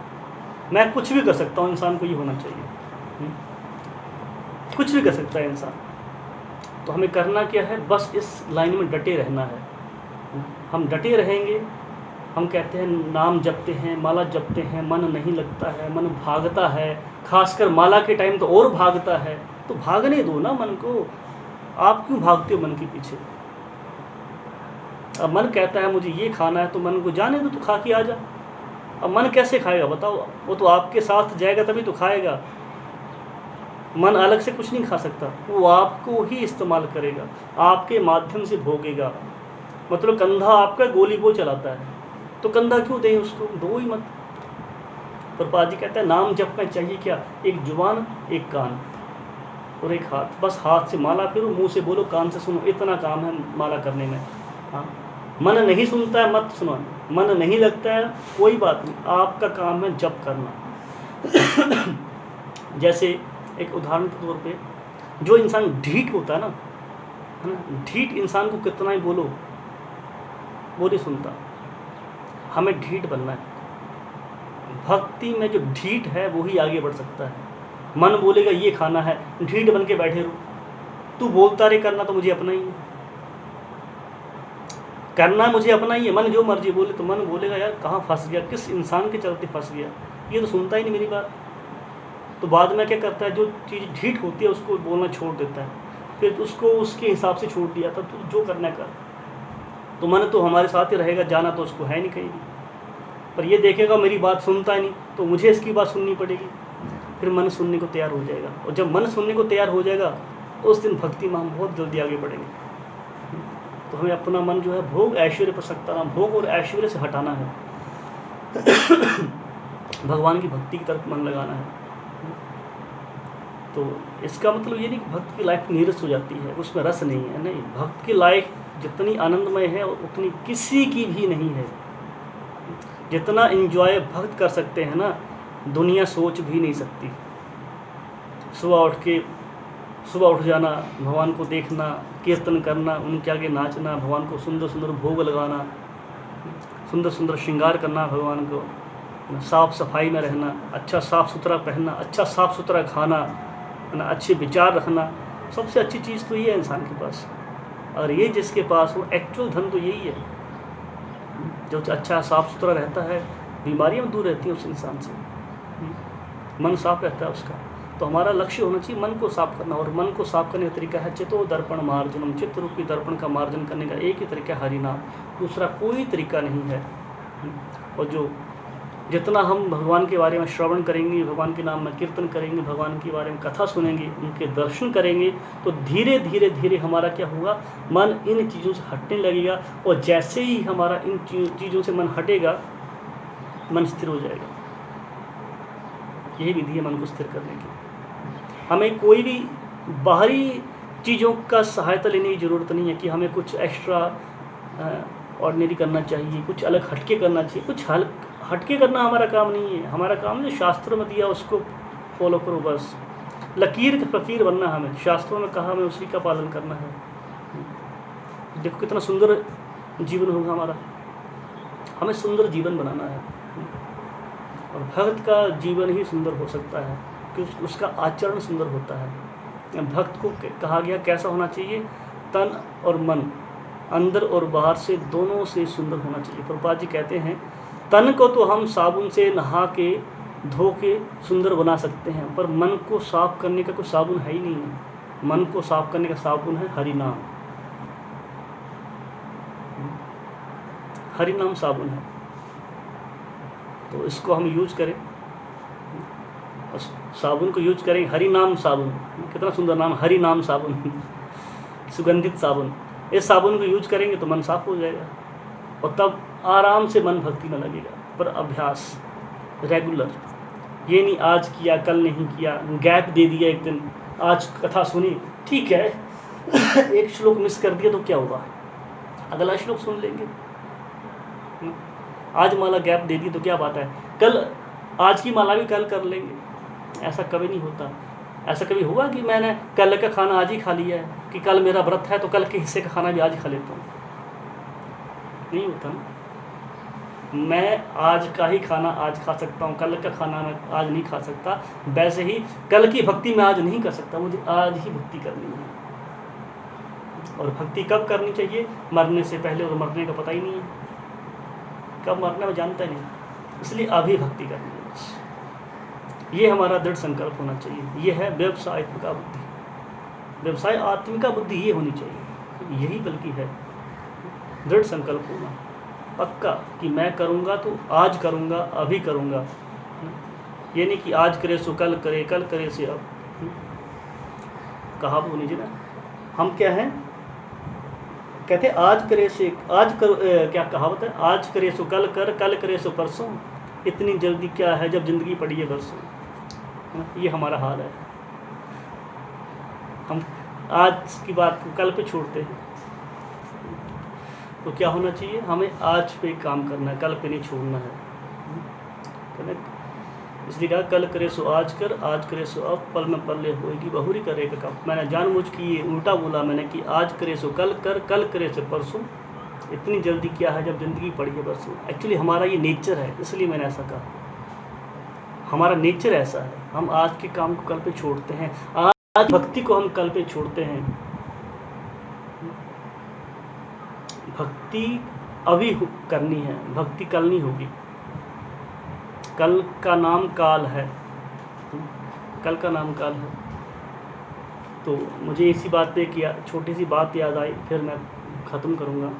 मैं कुछ भी कर सकता हूँ, इंसान को ये होना चाहिए। कुछ भी कर सकता है इंसान। तो हमें करना क्या है? बस इस लाइन में डटे रहना है। हम डटे रहेंगे। हम कहते हैं नाम जपते हैं, माला जपते हैं, मन नहीं लगता है, मन भागता है, खासकर माला के टाइम तो और भागता है। तो भागने दो ना मन को, आप क्यों भागते हो मन के पीछे? अब मन कहता है मुझे ये खाना है, तो मन को जाने दो, तो खा के आ जा। अब मन कैसे खाएगा बताओ? वो तो आपके साथ जाएगा तभी तो खाएगा। मन अलग से कुछ नहीं खा सकता, वो आपको ही इस्तेमाल करेगा, आपके माध्यम से भोगेगा। मतलब कंधा आपका गोली वो चलाता है, तो कंधा क्यों दें उसको? दो ही मत। प्रभुपाद जी कहते हैं नाम जप में चाहिए क्या? एक जुबान, एक कान और एक हाथ। बस हाथ से माला फिरो, मुंह से बोलो, कान से सुनो, इतना काम है माला करने में। हाँ, मन नहीं सुनता है मत सुनो, मन नहीं लगता है कोई बात नहीं, आपका काम है जप करना। जैसे एक उदाहरण के तौर पे, जो इंसान ढीठ होता है ना, ढीठ इंसान को कितना ही बोलो वो नहीं सुनता। हमें ढीठ बनना है। भक्ति में जो ढीठ है वो ही आगे बढ़ सकता है। मन बोलेगा ये खाना है, ढीठ बन के बैठे रहो, तू बोलता रहे करना तो मुझे अपना ही है, करना मुझे अपना ही है। मन जो मर्जी बोले, तो मन बोलेगा यार कहाँ फंस गया, किस इंसान के चलते फंस गया, ये तो सुनता ही नहीं मेरी बात। तो बाद में क्या करता है, जो चीज़ ढीठ होती है उसको बोलना छोड़ देता है, फिर उसको उसके हिसाब से छोड़ दिया था, तो जो करना कर। तो मन तो हमारे साथ ही रहेगा, जाना तो उसको है नहीं कहीं भी, पर ये देखेगा मेरी बात सुनता ही नहीं, तो मुझे इसकी बात सुननी पड़ेगी। फिर मन सुनने को तैयार हो जाएगा, और जब मन सुनने को तैयार हो जाएगा उस दिन भक्ति में हम बहुत जल्दी आगे बढ़ेंगे। तो हमें अपना मन जो है भोग ऐश्वर्य पर सकता, भोग और ऐश्वर्य से हटाना है, भगवान की भक्ति की तरफ मन लगाना है। तो इसका मतलब ये नहीं कि भक्त की लाइफ नीरस हो जाती है, उसमें रस नहीं है, नहीं। भक्त की लाइफ जितनी आनंदमय है उतनी किसी की भी नहीं है। जितना एंजॉय भक्त कर सकते हैं ना, दुनिया सोच भी नहीं सकती। सुबह उठ जाना, भगवान को देखना, कीर्तन करना, उनके आगे नाचना, भगवान को सुंदर सुंदर भोग लगाना, सुंदर सुंदर श्रृंगार करना, भगवान को साफ़ सफाई में रहना, अच्छा साफ़ सुथरा पहनना, अच्छा साफ़ सुथरा खाना, अच्छे विचार रखना। सबसे अच्छी चीज़ तो ये है इंसान के पास, और ये जिसके पास वो एक्चुअल धन तो यही है। जो अच्छा साफ़ सुथरा रहता है, बीमारियाँ दूर रहती हैं उस इंसान से। मन साफ रहता है उसका। तो हमारा लक्ष्य होना चाहिए मन को साफ करना, और मन को साफ करने का तरीका है चितो दर्पण मार्जनम। चित्त रूपी दर्पण का मार्जन करने का एक ही तरीका हरि नाम, दूसरा कोई तरीका नहीं है। और जो जितना हम भगवान के बारे में श्रवण करेंगे, भगवान के नाम में कीर्तन करेंगे, भगवान के बारे में कथा सुनेंगे, उनके दर्शन करेंगे, तो धीरे धीरे धीरे हमारा क्या होगा, मन इन चीज़ों से हटने लगेगा। और जैसे ही हमारा इन चीज़ों से मन हटेगा, मन स्थिर हो जाएगा। यही विधि है मन को स्थिर करने की। हमें कोई भी बाहरी चीज़ों का सहायता लेने की ज़रूरत नहीं है कि हमें कुछ एक्स्ट्रा ऑर्डिनरी करना चाहिए, कुछ अलग हटके करना चाहिए। कुछ हटके करना हमारा काम नहीं है। हमारा काम जो शास्त्रों में दिया उसको फॉलो करो बस। लकीर का फ़कीर बनना हमें, शास्त्रों में कहा हमें उसी का पालन करना है। देखो कितना सुंदर जीवन होगा हमारा। हमें सुंदर जीवन बनाना है, और भक्त का जीवन ही सुंदर हो सकता है कि उसका आचरण सुंदर होता है। भक्त को कहा गया कैसा होना चाहिए, तन और मन अंदर और बाहर से दोनों से सुंदर होना चाहिए। प्रभुपाद जी कहते हैं तन को तो हम साबुन से नहा के धो के सुंदर बना सकते हैं, पर मन को साफ करने का कोई साबुन है ही नहीं है। मन को साफ करने का साबुन है हरि नाम। हरि नाम साबुन है, तो इसको हम यूज करें, साबुन को यूज करें। हरि नाम साबुन, कितना सुंदर नाम, हरि नाम साबुन, सुगंधित साबुन। इस साबुन को यूज करेंगे तो मन साफ हो जाएगा, और तब आराम से मन भक्ति में लगेगा। पर अभ्यास रेगुलर, ये नहीं आज किया कल नहीं किया, गैप दे दिया, एक दिन आज कथा सुनी ठीक है, एक श्लोक मिस कर दिया तो क्या हुआ, अगला श्लोक सुन लेंगे। आज माला गैप दे दी तो क्या बात है, कल आज की माला भी कल कर लेंगे। ऐसा कभी नहीं होता। ऐसा कभी हुआ कि मैंने कल का खाना आज ही खा लिया है, कि कल मेरा व्रत है तो कल के हिस्से का खाना भी आज ही खा लेता हूँ? नहीं होता ना। मैं आज का ही खाना आज खा सकता हूँ, कल का खाना मैं आज नहीं खा सकता। वैसे ही कल की भक्ति मैं आज नहीं कर सकता, मुझे आज ही भक्ति करनी है। और भक्ति कब करनी चाहिए, मरने से पहले, और मरने का पता ही नहीं है कब मरना, मैं जानता नहीं, इसलिए अभी भक्ति करनी है बस। ये हमारा दृढ़ संकल्प होना चाहिए। ये है व्यवसाय आत्मिका बुद्धि। व्यवसाय आत्मिका बुद्धि ये होनी चाहिए, यही बल्कि है दृढ़ संकल्प होना पक्का कि मैं करूँगा तो आज करूँगा, अभी करूँगा। ये नहीं कि आज करे सो कल करे, कल करे से अब। कहा बोली जी ना, हम क्या हैं, कहते आज करे से आज कर, क्या कहावत है, आज करे सो कल कर, कल करे सो परसों, इतनी जल्दी क्या है जब जिंदगी पड़ी है बरसों। ये हमारा हाल है। हम आज की बात को कल पे छोड़ते हैं। तो क्या होना चाहिए, हमें आज पे काम करना है, कल पे नहीं छोड़ना है। इसलिए कहा कल करे सो आज कर, आज करे सो अब, पल में पल्ले होएगी बहुरी करेगा कब। मैंने जानबूझ के ये उल्टा बोला मैंने कि आज करे सो कल कर, कल करे सो परसों, इतनी जल्दी क्या है जब जिंदगी पड़ी है बरसों। एक्चुअली हमारा ये नेचर है, इसलिए मैंने ऐसा कहा। हमारा नेचर ऐसा है, हम आज के काम को कल पे छोड़ते हैं, आज भक्ति को हम कल पे छोड़ते हैं। भक्ति अभी करनी है, भक्ति कल नहीं होगी। कल का नाम काल है, कल का नाम काल है। तो मुझे इसी बात पे किया छोटी सी बात याद आई, फिर मैं ख़त्म करूँगा।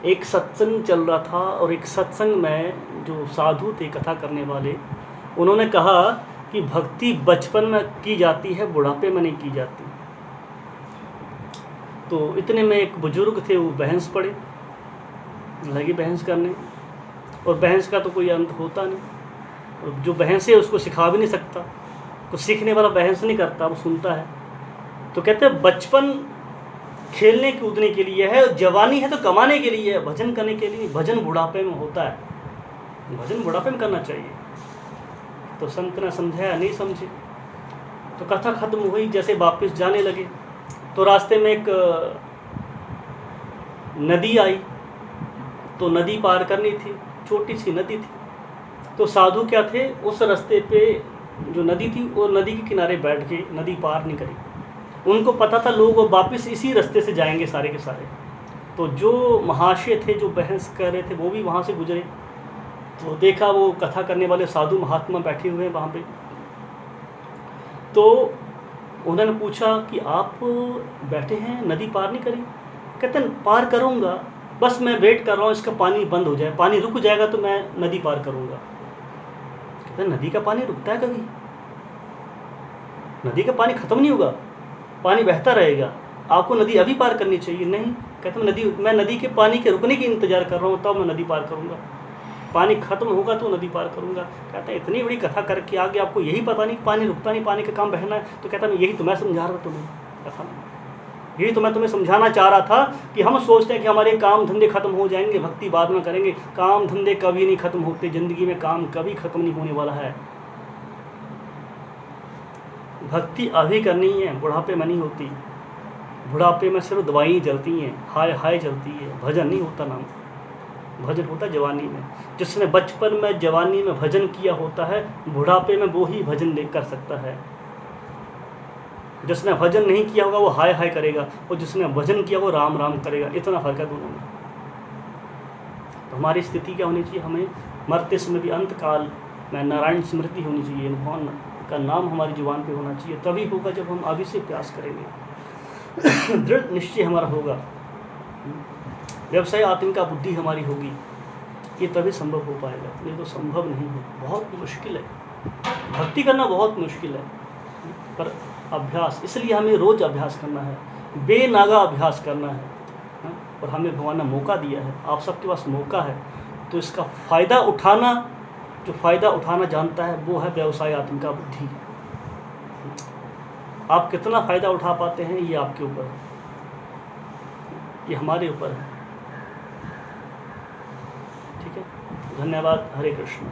एक सत्संग चल रहा था, और एक सत्संग में जो साधु थे कथा करने वाले, उन्होंने कहा कि भक्ति बचपन में की जाती है, बुढ़ापे में नहीं की जाती। तो इतने में एक बुजुर्ग थे, वो बहस पड़े, लगी बहस करने, और बहस का तो कोई अंत होता नहीं। और जो बहस है उसको सिखा भी नहीं सकता, कुछ सीखने वाला बहस नहीं करता, वो सुनता है। तो कहते हैं बचपन खेलने कूदने के लिए है, और जवानी है तो कमाने के लिए है, भजन करने के लिए। भजन बुढ़ापे में होता है, भजन बुढ़ापे में करना चाहिए। तो संत ने समझाया, नहीं समझे। तो कथा खत्म हुई, जैसे वापस जाने लगे तो रास्ते में एक नदी आई, तो नदी पार करनी थी, छोटी सी नदी थी। तो साधु क्या थे, उस रास्ते पे जो नदी थी वो नदी के किनारे बैठ के नदी पार नहीं करी। उनको पता था लोग वापस इसी रास्ते से जाएंगे सारे के सारे। तो जो महाशय थे जो बहस कर रहे थे वो भी वहाँ से गुजरे, तो देखा वो कथा करने वाले साधु महात्मा बैठे हुए हैं वहाँ पे। तो उन्होंने पूछा कि आप बैठे हैं, नदी पार नहीं करी? कहते हैं पार करूँगा, बस मैं वेट कर रहा हूँ इसका पानी बंद हो जाए, पानी रुक जाएगा तो मैं नदी पार करूँगा। कहते हैं नदी का पानी रुकता है कभी? नदी का पानी ख़त्म नहीं होगा, पानी बहता रहेगा, आपको नदी अभी पार करनी चाहिए। नहीं, कहते हैं मैं नदी के पानी के रुकने की इंतज़ार कर रहा हूँ, तब मैं नदी पार करूँगा, पानी ख़त्म होगा तो नदी पार करूँगा। कहते हैं इतनी बड़ी कथा करके आगे आपको यही पता नहीं कि पानी रुकता नहीं, पानी का काम बहना है। तो कहता है यही तो मैं समझा रहा था तुम्हें कथा में, यही तो मैं तुम्हें समझाना चाह रहा था कि हम सोचते हैं कि हमारे काम धंधे ख़त्म हो जाएंगे, भक्ति बाद में करेंगे। काम धंधे कभी नहीं ख़त्म होते, ज़िंदगी में काम कभी ख़त्म नहीं होने वाला है। भक्ति अभी करनी है, बुढ़ापे में नहीं होती। बुढ़ापे में सिर्फ दवाई चलती हैं, हाय हाय चलती है, भजन नहीं होता। नाम भजन होता जवानी में। जिसने बचपन में जवानी में भजन किया होता है, बुढ़ापे में वो ही भजन कर सकता है। जिसने भजन नहीं किया होगा वो हाय हाय करेगा, और जिसने भजन किया वो राम राम करेगा। इतना फर्क है दोनों में। तो हमारी स्थिति क्या होनी चाहिए? हमें मरते समय भी अंत काल में नारायण स्मृति होनी चाहिए, भगवान का नाम हमारी जुबान पे होना चाहिए। तभी होगा जब हम आगे से प्रयास करेंगे। दृढ़ निश्चय हमारा होगा, व्यवसाय आत्मिका बुद्धि हमारी होगी, ये तभी संभव हो पाएगा। ये तो संभव नहीं है, बहुत मुश्किल है। भक्ति करना बहुत मुश्किल है, पर अभ्यास, इसलिए हमें रोज़ अभ्यास करना है, बेनागा अभ्यास करना है। और हमें भगवान ने मौका दिया है, आप सबके पास मौका है, तो इसका फ़ायदा उठाना, जो फ़ायदा उठाना जानता है वो है व्यवसाय आत्मिका बुद्धि। आप कितना फ़ायदा उठा पाते हैं ये आपके ऊपर है, ये हमारे ऊपर है। ठीक है, धन्यवाद। हरे कृष्ण।